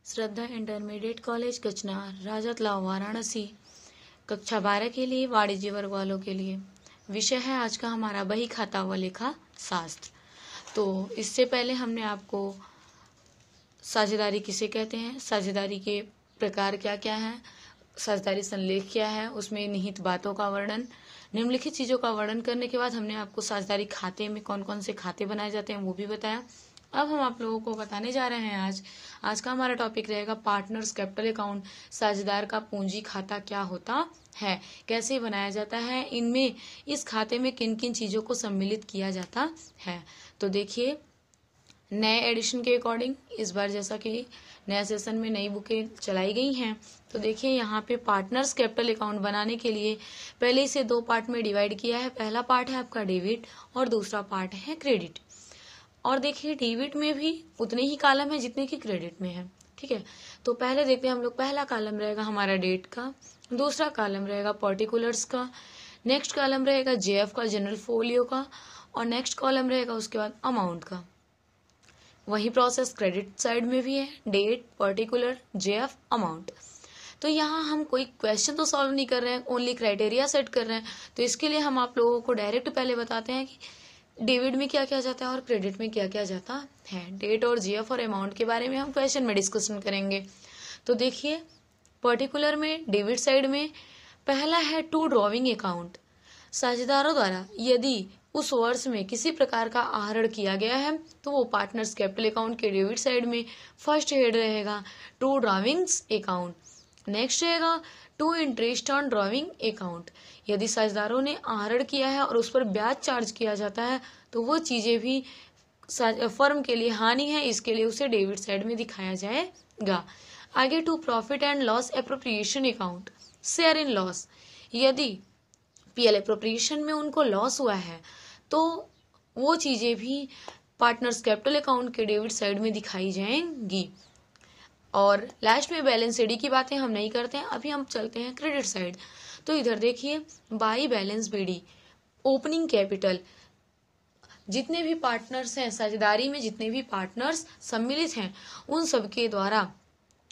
श्रद्धा intermediate college कचनार, राजतलाव, वाराणसी। कक्षा 12 के लिए वाणिज्य वर्ग वालों के लिए विषय है आज का हमारा बही खाता व लेखा शास्त्र। तो इससे पहले हमने आपको साझेदारी किसे कहते हैं, साझेदारी के प्रकार क्या क्या हैं, साझेदारी संलेख क्या है, उसमें निहित बातों का वर्णन, निम्नलिखित चीजों का वर्णन करने के बाद हमने आपको साझेदारी खाते में कौन कौन से खाते बनाए जाते हैं वो भी बताया। अब हम आप लोगों को बताने जा रहे हैं आज का हमारा टॉपिक रहेगा पार्टनर्स कैपिटल अकाउंट। साझेदार का पूंजी खाता क्या होता है, कैसे बनाया जाता है, इनमें इस खाते में किन किन चीजों को सम्मिलित किया जाता है। तो देखिए, नए एडिशन के अकॉर्डिंग इस बार जैसा कि नया सेशन में नई बुकें चलाई गई हैं, तो देखिए यहाँ पे पार्टनर्स कैपिटल अकाउंट बनाने के लिए पहले इसे दो पार्ट में डिवाइड किया है। पहला पार्ट है आपका डेबिट और दूसरा पार्ट है क्रेडिट। और देखिए डेबिट में भी उतने ही कॉलम है जितने की क्रेडिट में है, ठीक है। तो पहले देखते हैं हम लोग, पहला कॉलम रहेगा हमारा डेट का, दूसरा कॉलम रहेगा पर्टिकुलर्स का, नेक्स्ट कॉलम रहेगा जेएफ का, जनरल फोलियो का, और नेक्स्ट कॉलम रहेगा उसके बाद अमाउंट का। वही प्रोसेस क्रेडिट साइड में भी है, डेट, पर्टिकुलर, जेएफ, अमाउंट। तो यहाँ हम कोई क्वेश्चन तो सॉल्व नहीं कर रहे हैं, ओनली क्राइटेरिया सेट कर रहे हैं। तो इसके लिए हम आप लोगों को डायरेक्ट पहले बताते हैं कि डेबिट में क्या क्या जाता है और क्रेडिट में क्या क्या जाता है। डेट और जीएफ और अमाउंट के बारे में हम क्वेश्चन में डिस्कशन करेंगे। तो देखिए, पर्टिकुलर में डेबिट साइड में पहला है टू ड्रॉविंग अकाउंट। साझेदारों द्वारा यदि उस वर्ष में किसी प्रकार का आहरण किया गया है तो वो पार्टनर्स कैपिटल अकाउंट के डेबिट साइड में फर्स्ट हेड रहेगा टू ड्रॉविंग्स अकाउंट। नेक्स्ट रहेगा to interest on drawing account. यदि साझेदारों ने आहरण किया है और उस पर ब्याज चार्ज किया जाता है तो वो चीजें भी फर्म के लिए हानि है, इसके लिए उसे डेबिट साइड में दिखाया जाएगा। आगे to profit and loss appropriation account, share in loss. यदि पीएल एप्रोप्रिएशन में उनको लॉस हुआ है तो वो चीजें भी पार्टनर्स कैपिटल अकाउंट के डेबिट साइड में दिखाई जाएंगी। और लास्ट में बैलेंस शीट की बातें हम नहीं करते हैं, अभी हम चलते हैं क्रेडिट साइड। तो इधर देखिए, by balance BD, opening capital, जितने भी पार्टनर्स हैं साझेदारी में, जितने भी पार्टनर्स सम्मिलित हैं उन सबके द्वारा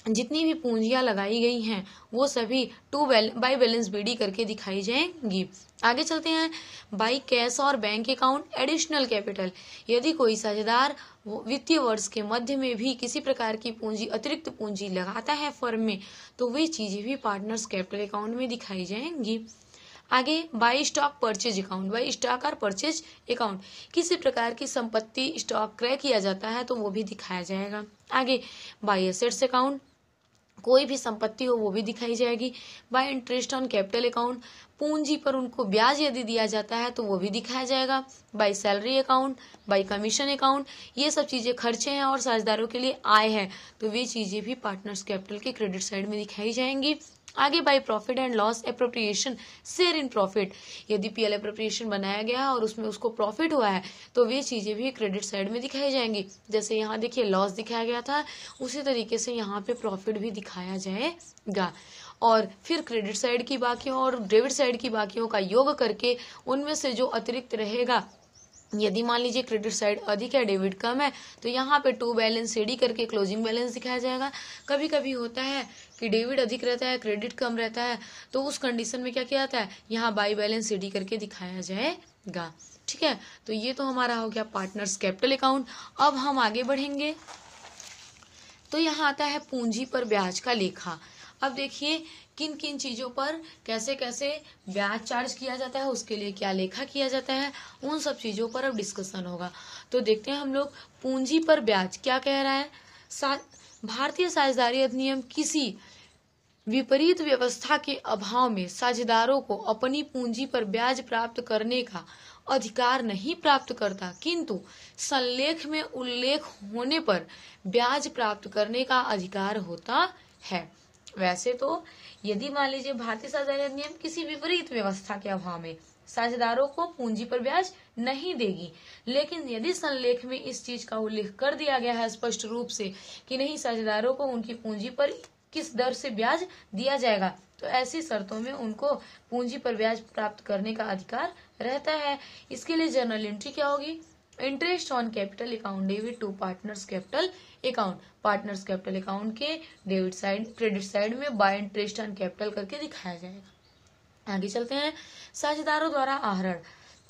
जितनी भी पूंजियां लगाई गई हैं वो सभी बाई बैलेंस बीडी करके दिखाई जाएंगी। आगे चलते हैं, बाई कैश और बैंक अकाउंट एडिशनल कैपिटल। यदि कोई साझेदार वित्तीय वर्ष के मध्य में भी किसी प्रकार की पूंजी, अतिरिक्त पूंजी लगाता है फर्म में तो वे चीजें भी पार्टनर्स कैपिटल अकाउंट में दिखाई जाएंगी। आगे by stock purchase account, by stock और परचेज अकाउंट, किसी प्रकार की संपत्ति स्टॉक क्रय किया जाता है तो वो भी दिखाया जाएगा। आगे बाई एसेट्स अकाउंट, कोई भी संपत्ति हो वो भी दिखाई जाएगी। Bye interest on capital account, पूंजी पर उनको ब्याज यदि दिया जाता है तो वो भी दिखाया जाएगा। By salary account, bye commission account, ये सब चीजें खर्चे हैं और साझेदारों के लिए आय है तो वे चीजें भी पार्टनर्स कैपिटल के क्रेडिट साइड में दिखाई जाएंगी। आगे by profit and loss appropriation, share in profit. यदि पीएल एप्रोप्रिएशन बनाया गया है और उसमें उसको प्रॉफिट हुआ है तो वे चीजें भी क्रेडिट साइड में दिखाई जाएंगी। जैसे यहाँ देखिए लॉस दिखाया गया था, उसी तरीके से यहाँ पे प्रॉफिट भी दिखाया जाएगा। और फिर क्रेडिट साइड की बाकियों और डेबिट साइड की बाकियों का योग करके उनमें से जो अतिरिक्त रहेगा, यदि मान लीजिए क्रेडिट साइड अधिक है डेबिट कम है तो यहाँ पे टू बैलेंस सीडी करके क्लोजिंग बैलेंस दिखाया जाएगा। कभी कभी होता है कि डेबिट अधिक रहता है क्रेडिट कम रहता है तो उस कंडीशन में क्या किया जाता है, यहाँ बाई बैलेंस सीडी करके दिखाया जाएगा, ठीक है। तो ये तो हमारा हो गया पार्टनर्स कैपिटल अकाउंट। अब हम आगे बढ़ेंगे तो यहाँ आता है पूंजी पर ब्याज का लेखा। अब देखिए किन किन चीजों पर कैसे कैसे ब्याज चार्ज किया जाता है, उसके लिए क्या लेखा किया जाता है, उन सब चीजों पर अब डिस्कशन होगा। तो देखते हैं हम लोग पूंजी पर ब्याज क्या कह रहा है। भारतीय साझेदारी अधिनियम किसी विपरीत व्यवस्था के अभाव में साझेदारों को अपनी पूंजी पर ब्याज प्राप्त करने का अधिकार नहीं प्राप्त करता, किंतु संलेख में उल्लेख होने पर ब्याज प्राप्त करने का अधिकार होता है। वैसे तो यदि मान लीजिए भारतीय साझेदारी अधिनियम किसी विपरीत व्यवस्था के अभाव में साझेदारों को पूंजी पर ब्याज नहीं देगी, लेकिन यदि संलेख में इस चीज का उल्लेख कर दिया गया है स्पष्ट रूप से कि नहीं साझेदारों को उनकी पूंजी पर किस दर से ब्याज दिया जाएगा, तो ऐसी शर्तों में उनको पूंजी पर ब्याज प्राप्त करने का अधिकार रहता है। इसके लिए जर्नल एंट्री क्या होगी, interest on capital account debit to partners capital account. Partners capital account के डेबिट साइड क्रेडिट साइड में बाय इंटरेस्ट ऑन कैपिटल करके दिखाया जाएगा। आगे चलते हैं, साझेदारों द्वारा आहरण।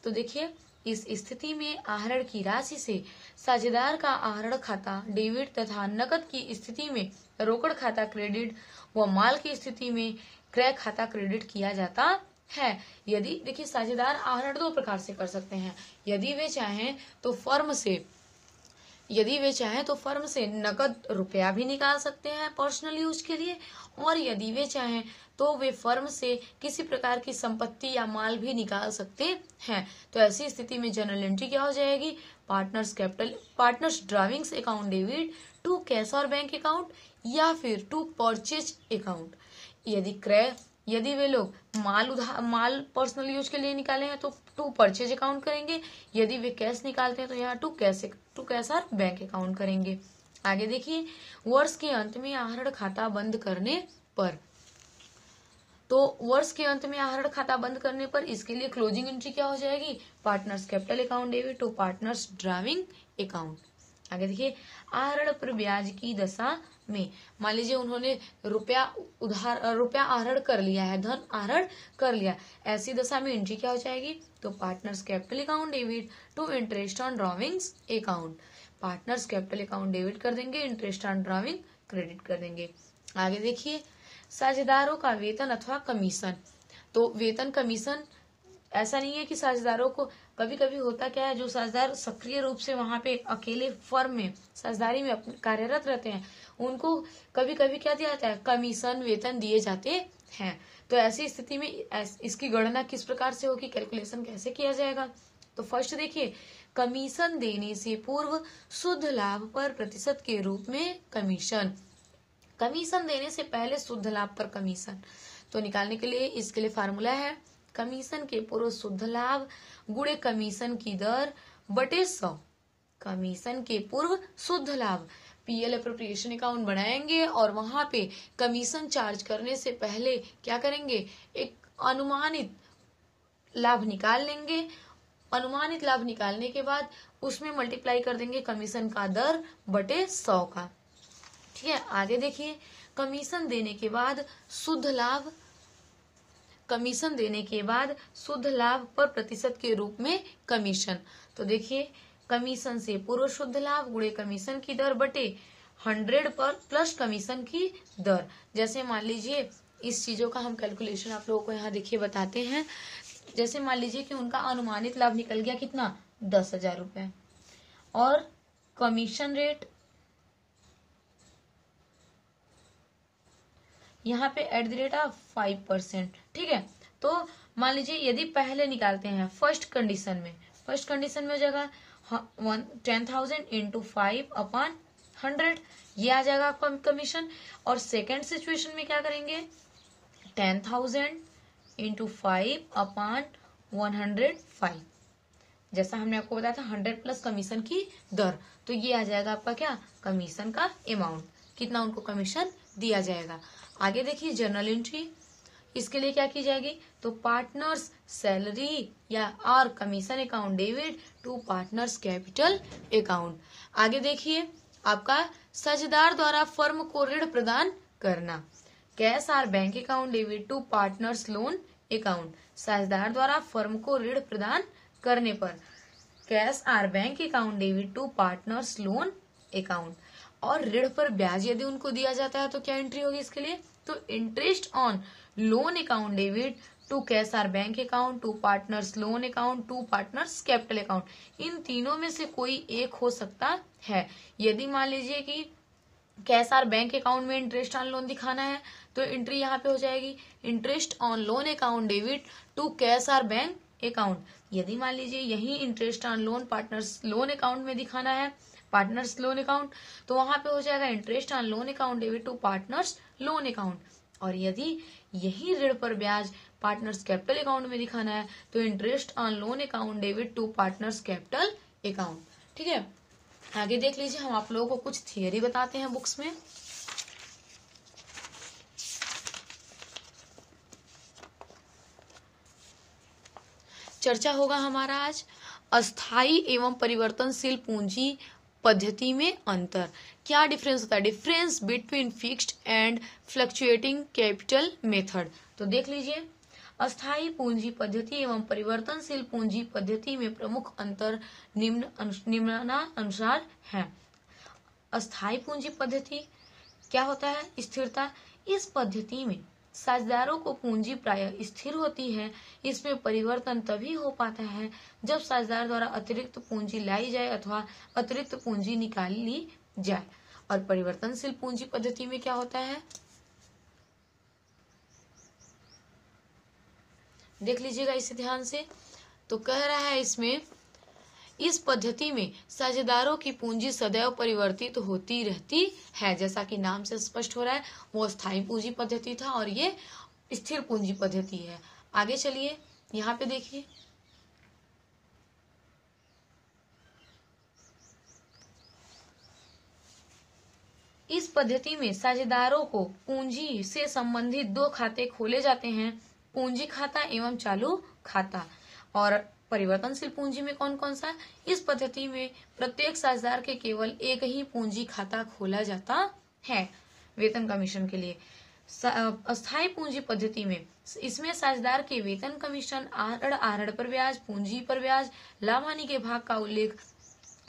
तो देखिए, इस स्थिति में आहरण की राशि से साझेदार का आहरण खाता डेबिट तथा नकद की स्थिति में रोकड़ खाता क्रेडिट व माल की स्थिति में क्रय खाता क्रेडिट किया जाता है। यदि देखिए, साझेदार आहरण दो प्रकार से कर सकते हैं। यदि वे चाहें तो फर्म से नकद रुपया भी निकाल सकते हैं पर्सनल यूज के लिए, और यदि वे चाहें तो वे फर्म से किसी प्रकार की संपत्ति या माल भी निकाल सकते हैं। तो ऐसी स्थिति में जनरल एंट्री क्या हो जाएगी, partners drawings account debit to cash और बैंक अकाउंट या फिर टू परचेज अकाउंट। यदि वे लोग माल पर्सनल यूज के लिए निकाले हैं तो टू परचेज अकाउंट करेंगे। यदि वे कैश निकालते हैं तो यहाँ टू कैश और बैंक अकाउंट करेंगे। आगे देखिए, वर्ष के अंत में आहरण खाता बंद करने पर। तो वर्ष के अंत में आहरण खाता बंद करने पर इसके लिए क्लोजिंग एंट्री क्या हो जाएगी, partners capital account debit to partners drawing account. आगे देखिए, आहरण पर ब्याज की दशा में, मान लीजिए उन्होंने रुपया आहरण कर लिया है, धन आहरण कर लिया, ऐसी दशा में एंट्री क्या हो जाएगी, तो partners capital account debit to interest on drawings account. Partners capital account debit कर देंगे, इंटरेस्ट ऑन ड्राविंग क्रेडिट कर देंगे। आगे देखिए, साझेदारों का वेतन अथवा कमीशन। तो वेतन कमीशन, ऐसा नहीं है कि साझेदारों को, कभी कभी होता क्या है, जो साझेदार सक्रिय रूप से वहां पे अकेले फर्म में साझेदारी में कार्यरत रहते हैं, उनको कभी कभी क्या दिया जाता है, कमीशन वेतन दिए जाते हैं। तो ऐसी स्थिति में इसकी गणना किस प्रकार से होगी, कैलकुलेशन कैसे किया जाएगा। तो फर्स्ट देखिए, कमीशन देने से पूर्व शुद्ध लाभ पर प्रतिशत के रूप में कमीशन देने से पहले शुद्ध लाभ पर कमीशन। तो निकालने के लिए इसके लिए फार्मूला है, कमीशन के पूर्व शुद्ध लाभ गुणे कमीशन की दर बटे 100। कमीशन के पूर्व शुद्ध लाभ, पीएल अप्रोप्रिएशन अकाउंट बनाएंगे और वहां पे कमीशन चार्ज करने से पहले क्या करेंगे, एक अनुमानित लाभ निकाल लेंगे। अनुमानित लाभ निकालने के बाद उसमें मल्टीप्लाई कर देंगे कमीशन का दर बटे 100 का। ठीक है, आगे देखिए, कमीशन देने के बाद शुद्ध लाभ पर प्रतिशत के रूप में कमीशन। तो देखिए, कमीशन से पूर्व शुद्ध लाभ गुणे कमीशन की दर बटे 100 पर प्लस कमीशन की दर। जैसे मान लीजिए, इस चीजों का हम कैलकुलेशन आप लोगों को यहाँ देखिए बताते हैं। जैसे मान लीजिए कि उनका अनुमानित लाभ निकल गया कितना, 10,000 रुपए, और कमीशन रेट यहाँ पे @5%। ठीक है, तो मान लीजिए यदि पहले निकालते हैं फर्स्ट कंडीशन में हो जाएगा 10,000 इंटू 5/100, ये आ जाएगा आपका कमीशन। और सेकेंड सिचुएशन में क्या करेंगे, 10,000 इंटू 5/105, जैसा हमने आपको बताया था 100 प्लस कमीशन की दर। तो ये आ जाएगा आपका क्या, कमीशन का अमाउंट, कितना उनको कमीशन दिया जाएगा। आगे देखिए, जर्नल एंट्री, इसके लिए क्या की जाएगी, तो पार्टनर्स सैलरी या और commission account debit to partners capital account. आगे देखिए, आपका साझेदार द्वारा फर्म को ऋण प्रदान करना, कैश और bank account debit to partners loan account. साझेदार द्वारा फर्म को ऋण प्रदान करने पर कैश और bank account debit to partners loan account. और ऋण पर ब्याज यदि उनको दिया जाता है तो क्या एंट्री होगी इसके लिए, तो interest on loan account debit to cash और bank account to partners loan account to partners capital account. इन तीनों में से कोई एक हो सकता है। यदि मान लीजिए कि कैश और बैंक अकाउंट में इंटरेस्ट ऑन लोन दिखाना है तो एंट्री यहाँ पे हो जाएगी interest on loan account debit to cash और बैंक अकाउंट। यदि मान लीजिए यही interest on loan partners loan account में दिखाना है, पार्टनर्स लोन अकाउंट, तो वहां पे हो जाएगा interest on loan account debit to partners loan account. और यदि यही ऋण पर ब्याज पार्टनर्स कैपिटल अकाउंट में दिखाना है तो interest on loan account debit to partners capital account. ठीक है, आगे देख लीजिए, हम आप लोगों को कुछ थियरी बताते हैं बुक्स में। चर्चा होगा हमारा आज अस्थाई एवं परिवर्तनशील पूंजी पद्धति में अंतर। क्या डिफरेंस होता है? Difference between fixed and fluctuating capital method. तो देख लीजिए, अस्थाई पूंजी पद्धति एवं परिवर्तनशील पूंजी पद्धति में प्रमुख अंतर निम्नानुसार है। अस्थाई पूंजी पद्धति क्या होता है? स्थिरता। इस पद्धति में साझेदारों को पूंजी प्रायः स्थिर होती है। इसमें परिवर्तन तभी हो पाता है जब साझेदार द्वारा अतिरिक्त पूंजी लाई जाए अथवा अतिरिक्त पूंजी निकाल ली जाए। और परिवर्तनशील पूंजी पद्धति में क्या होता है? देख लीजिएगा इसे ध्यान से। तो कह रहा है इसमें, इस पद्धति में साझेदारों की पूंजी सदैव परिवर्तित होती रहती है। जैसा कि नाम से स्पष्ट हो रहा है, वो स्थायी पूंजी पद्धति था और ये स्थिर पूंजी पद्धति है। आगे चलिए, यहाँ पे देखिए, इस पद्धति में साझेदारों को पूंजी से संबंधित दो खाते खोले जाते हैं, पूंजी खाता एवं चालू खाता। और परिवर्तनशील पूंजी में कौन कौन सा? इस पद्धति में प्रत्येक साझेदार के केवल एक ही पूंजी खाता खोला जाता है वेतन कमीशन के लिए। अस्थायी पूंजी पद्धति में इसमें साझेदार के वेतन कमीशन, आहरण पर ब्याज, पूंजी पर ब्याज, लाभ हानि के भाग का उल्लेख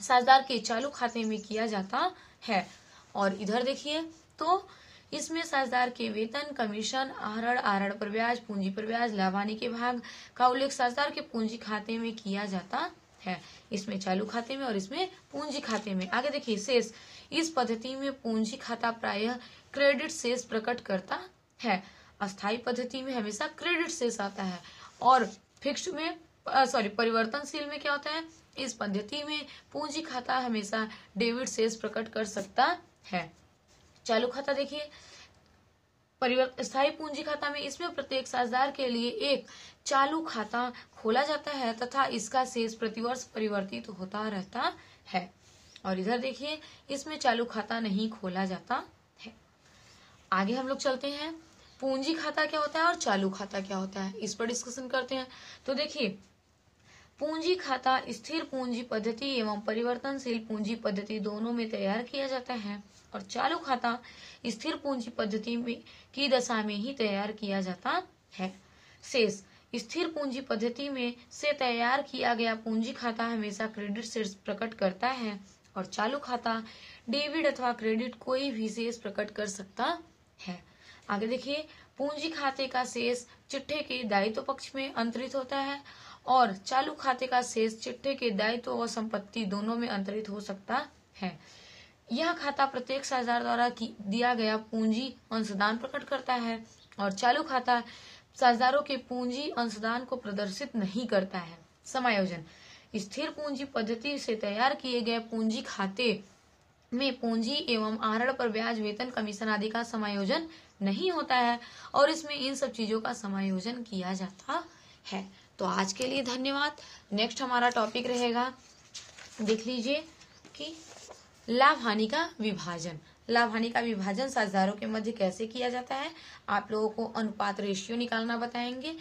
साझेदार के चालू खाते में किया जाता है। और इधर देखिए, तो इसमें साझेदार के वेतन कमीशन, आहरण पर ब्याज, पूंजी पर ब्याज, लाभ हानि के भाग का उल्लेख साझेदार के पूंजी खाते में किया जाता है। इसमें चालू खाते में और इसमें पूंजी खाते में। आगे देखिए, शेष। इस पद्धति में पूंजी खाता प्रायः क्रेडिट शेष प्रकट करता है। अस्थायी पद्धति में हमेशा क्रेडिट शेष आता है और फिक्स्ड में परिवर्तनशील में क्या होता है? इस पद्धति में पूंजी खाता हमेशा डेबिट शेष प्रकट कर सकता है। चालू खाता देखिए, स्थायी पूंजी खाता में इसमें प्रत्येक साझेदार के लिए एक चालू खाता खोला जाता है तथा इसका शेष प्रतिवर्ष परिवर्तित होता रहता है। और इधर देखिए, इसमें चालू खाता नहीं खोला जाता है। आगे हम लोग चलते हैं, पूंजी खाता क्या होता है और चालू खाता क्या होता है, इस पर डिस्कशन करते हैं। तो देखिए, पूंजी खाता स्थिर पूंजी पद्धति एवं परिवर्तनशील पूंजी पद्धति दोनों में तैयार किया जाता है और चालू खाता स्थिर पूंजी पद्धति में की दशा में ही तैयार किया जाता है। शेष। स्थिर पूंजी पद्धति में से तैयार किया गया पूंजी खाता हमेशा क्रेडिट शेष प्रकट करता है और चालू खाता डेबिट अथवा क्रेडिट कोई भी शेष प्रकट कर सकता है। आगे देखिए, पूंजी खाते का शेष चिट्ठे के दायित्व पक्ष में अंतरित होता है और चालू खाते का शेष चिट्ठे के दायित्व और संपत्ति दोनों में अंतरित हो सकता है। यह खाता प्रत्येक साझेदार द्वारा दिया गया पूंजी अंशदान प्रकट करता है और चालू खाता साझेदारों के पूंजी अंशदान को प्रदर्शित नहीं करता है। समायोजन। स्थिर पूंजी पद्धति से तैयार किए गए पूंजी खाते में पूंजी एवं आहरण पर ब्याज, वेतन कमीशन आदि का समायोजन नहीं होता है और इसमें इन सब चीजों का समायोजन किया जाता है। तो आज के लिए धन्यवाद। नेक्स्ट हमारा टॉपिक रहेगा, देख लीजिए, कि लाभ हानि का विभाजन। लाभ हानि का विभाजन साझेदारों के मध्य कैसे किया जाता है, आप लोगों को अनुपात रेशियो निकालना बताएंगे।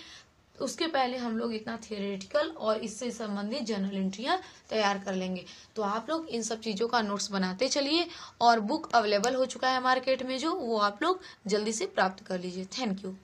उसके पहले हम लोग इतना थियोरेटिकल और इससे संबंधित जर्नल एंट्रियां तैयार कर लेंगे। तो आप लोग इन सब चीजों का नोट्स बनाते चलिए और बुक अवेलेबल हो चुका है मार्केट में, जो वो आप लोग जल्दी से प्राप्त कर लीजिए। Thank you.